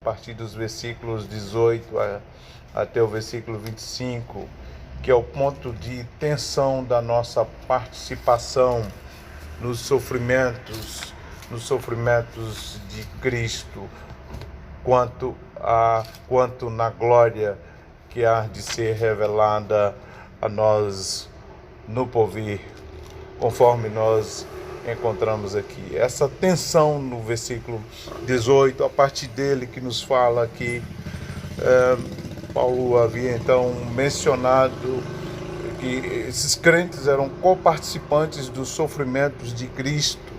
partir dos versículos 18 até o versículo 25, que é o ponto de tensão da nossa participação nos sofrimentos de Cristo, quanto na glória que há de ser revelada a nós no porvir, conforme nós encontramos aqui. Essa tensão no versículo 18, a partir dele que nos fala que Paulo havia então mencionado que esses crentes eram coparticipantes dos sofrimentos de Cristo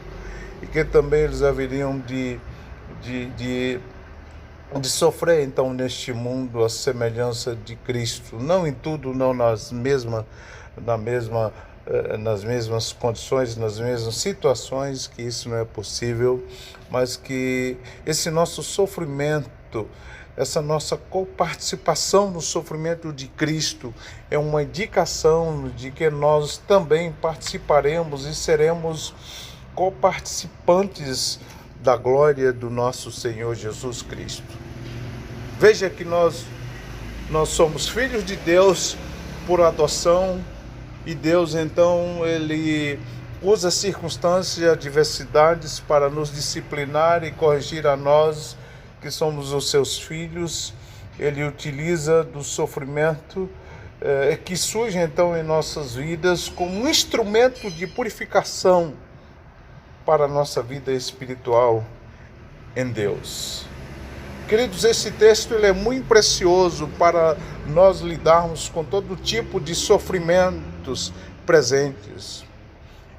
e que também eles haveriam de sofrer então neste mundo a semelhança de Cristo, não em tudo, não nas mesmas condições, nas mesmas situações, que isso não é possível, mas que esse nosso sofrimento, essa nossa coparticipação no sofrimento de Cristo é uma indicação de que nós também participaremos e seremos coparticipantes da glória do nosso Senhor Jesus Cristo. Veja que nós somos filhos de Deus por adoção, e Deus então ele usa circunstâncias e adversidades para nos disciplinar e corrigir a nós que somos os seus filhos. Ele utiliza do sofrimento que surge então em nossas vidas como um instrumento de purificação para a nossa vida espiritual em Deus. Queridos, esse texto ele é muito precioso para nós lidarmos com todo tipo de sofrimentos presentes.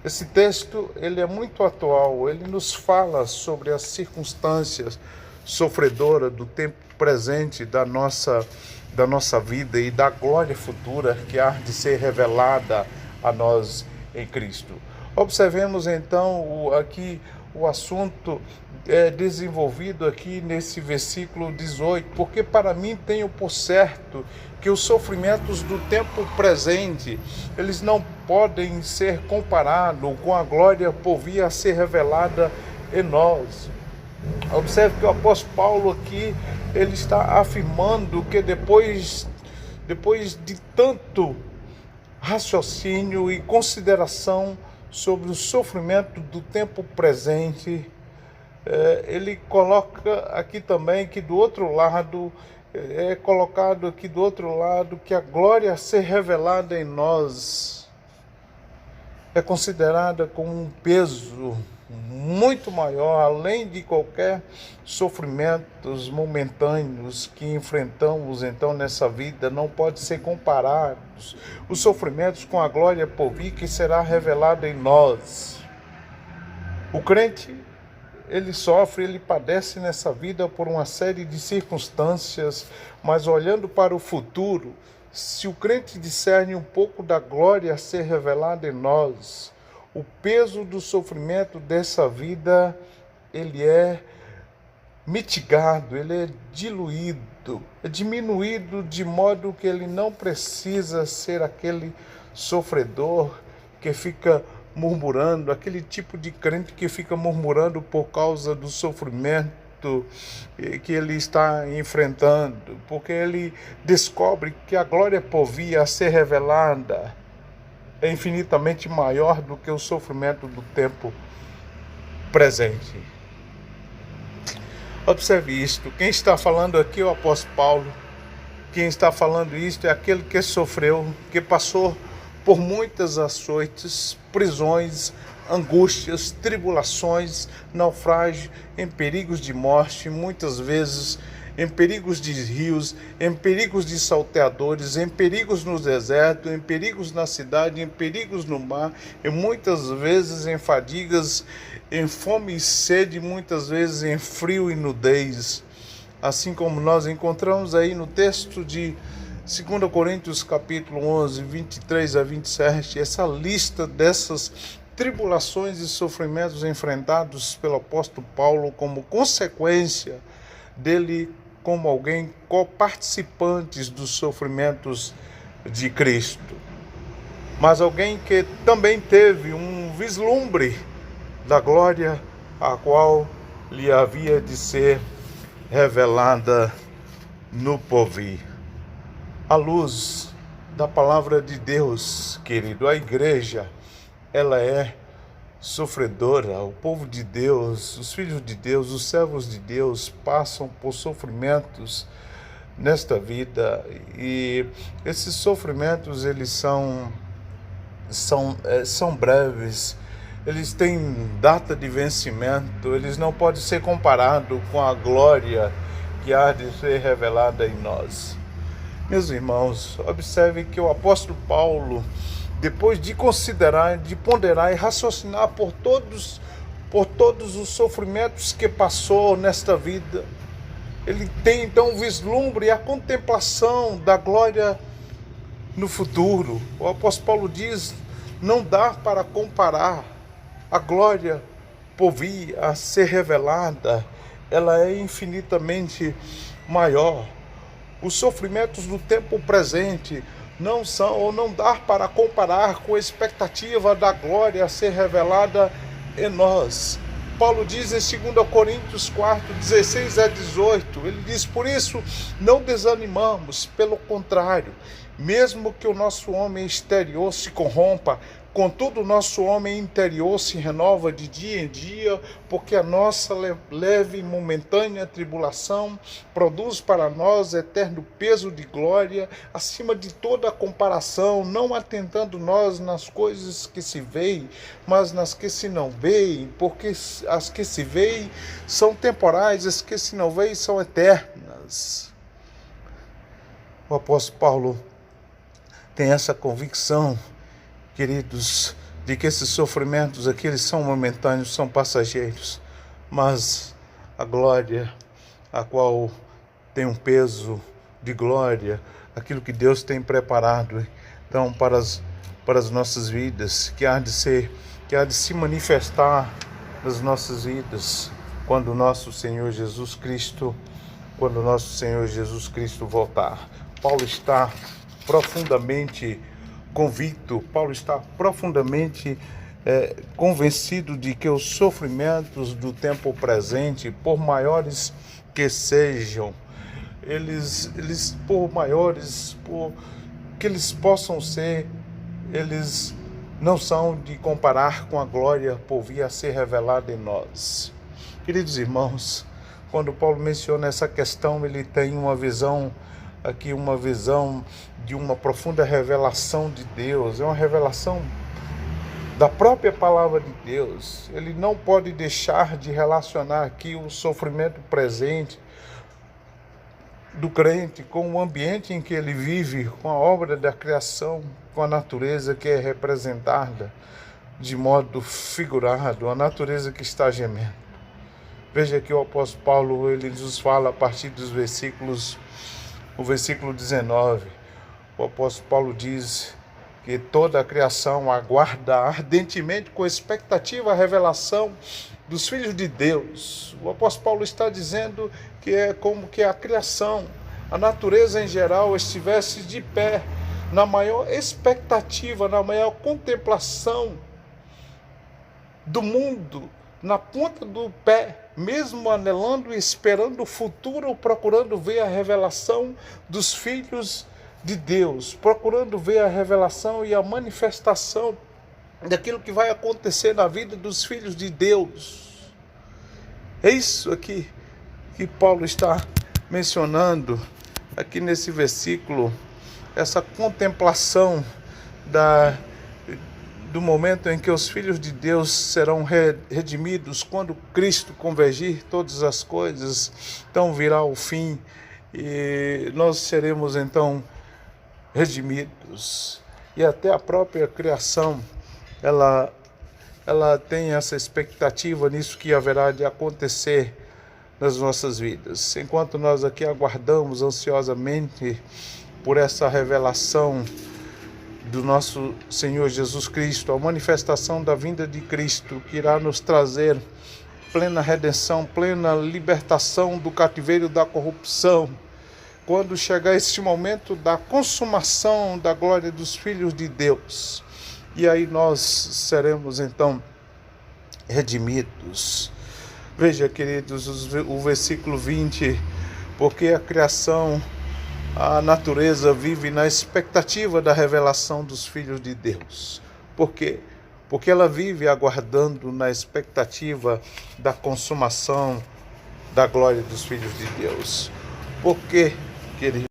Esse texto ele é muito atual, ele nos fala sobre as circunstâncias sofredoras do tempo presente da nossa vida e da glória futura que há de ser revelada a nós em Cristo. Observemos então aqui o assunto desenvolvido aqui nesse versículo 18, porque para mim tenho por certo que os sofrimentos do tempo presente, eles não podem ser comparados com a glória por vir a ser revelada em nós. Observe que o apóstolo Paulo aqui, ele está afirmando que depois de tanto raciocínio e consideração sobre o sofrimento do tempo presente, ele coloca aqui também que do outro lado, é colocado aqui do outro lado que a glória a ser revelada em nós é considerada como um peso muito maior, além de qualquer sofrimentos momentâneos que enfrentamos então nessa vida, não pode ser comparados os sofrimentos com a glória por vir que será revelada em nós. O crente, ele sofre, ele padece nessa vida por uma série de circunstâncias, mas olhando para o futuro, se o crente discerne um pouco da glória a ser revelada em nós, o peso do sofrimento dessa vida, ele é mitigado, ele é diluído, é diminuído de modo que ele não precisa ser aquele sofredor que fica murmurando, aquele tipo de crente que fica murmurando por causa do sofrimento que ele está enfrentando, porque ele descobre que a glória por vir a ser revelada é infinitamente maior do que o sofrimento do tempo presente. Observe isto, quem está falando aqui é o apóstolo Paulo, quem está falando isto é aquele que sofreu, que passou por muitas açoites, prisões, angústias, tribulações, naufrágio, em perigos de morte, muitas vezes em perigos de rios, em perigos de salteadores, em perigos no deserto, em perigos na cidade, em perigos no mar, e muitas vezes em fadigas, em fome e sede, muitas vezes em frio e nudez. Assim como nós encontramos aí no texto de 2 Coríntios capítulo 11, 23 a 27, essa lista dessas tribulações e sofrimentos enfrentados pelo apóstolo Paulo como consequência dele como alguém coparticipantes dos sofrimentos de Cristo. Mas alguém que também teve um vislumbre da glória a qual lhe havia de ser revelada no porvir. À luz da palavra de Deus, querido, a igreja, ela é sofredora. O povo de Deus, os filhos de Deus, os servos de Deus passam por sofrimentos nesta vida, e esses sofrimentos eles são breves, eles têm data de vencimento, eles não podem ser comparados com a glória que há de ser revelada em nós. Meus irmãos, observe que o apóstolo Paulo, depois de considerar, de ponderar e raciocinar por todos os sofrimentos que passou nesta vida, ele tem então o vislumbre e a contemplação da glória no futuro. O apóstolo Paulo diz: não dá para comparar a glória por vir a ser revelada, ela é infinitamente maior. Os sofrimentos do tempo presente não são, ou não dá para comparar com a expectativa da glória a ser revelada em nós. Paulo diz em 2 Coríntios 4, 16 a 18, ele diz: por isso não desanimamos, pelo contrário, mesmo que o nosso homem exterior se corrompa, contudo o nosso homem interior se renova de dia em dia, porque a nossa leve e momentânea tribulação produz para nós eterno peso de glória, acima de toda comparação, não atentando nós nas coisas que se veem, mas nas que se não veem, porque as que se veem são temporais, as que se não veem são eternas. O apóstolo Paulo tem essa convicção, queridos, de que esses sofrimentos aqui, eles são momentâneos, são passageiros, mas a glória, a qual tem um peso de glória, aquilo que Deus tem preparado, então, para as nossas vidas, que há de se manifestar nas nossas vidas, quando o nosso Senhor Jesus Cristo voltar. Paulo está profundamente convicto, Paulo está profundamente convencido de que os sofrimentos do tempo presente, por maiores que sejam, por maiores que eles possam ser, eles não são de comparar com a glória por vir a ser revelada em nós. Queridos irmãos, quando Paulo menciona essa questão, ele tem uma visão de uma profunda revelação de Deus, é uma revelação da própria palavra de Deus. Ele não pode deixar de relacionar aqui o sofrimento presente do crente com o ambiente em que ele vive, com a obra da criação, com a natureza que é representada de modo figurado, a natureza que está gemendo. Veja que o apóstolo Paulo, ele nos fala a partir dos o versículo 19, o apóstolo Paulo diz que toda a criação aguarda ardentemente com expectativa a revelação dos filhos de Deus. O apóstolo Paulo está dizendo que é como que a criação, a natureza em geral, estivesse de pé, na maior expectativa, na maior contemplação do mundo, na ponta do pé, mesmo anelando e esperando o futuro, procurando ver a revelação dos filhos de Deus, procurando ver a revelação e a manifestação daquilo que vai acontecer na vida dos filhos de Deus. É isso aqui que Paulo está mencionando aqui nesse versículo, essa contemplação do momento em que os filhos de Deus serão redimidos, quando Cristo convergir todas as coisas, então virá o fim e nós seremos então redimidos. E até a própria criação, ela tem essa expectativa nisso que haverá de acontecer nas nossas vidas. Enquanto nós aqui aguardamos ansiosamente por essa revelação do nosso Senhor Jesus Cristo, a manifestação da vinda de Cristo, que irá nos trazer plena redenção, plena libertação do cativeiro da corrupção. Quando chegar esse momento da consumação da glória dos filhos de Deus, e aí nós seremos então redimidos. Veja, queridos, o versículo 20, porque a criação, a natureza vive na expectativa da revelação dos filhos de Deus. Por quê? Porque ela vive aguardando na expectativa da consumação da glória dos filhos de Deus. Por quê, queridos?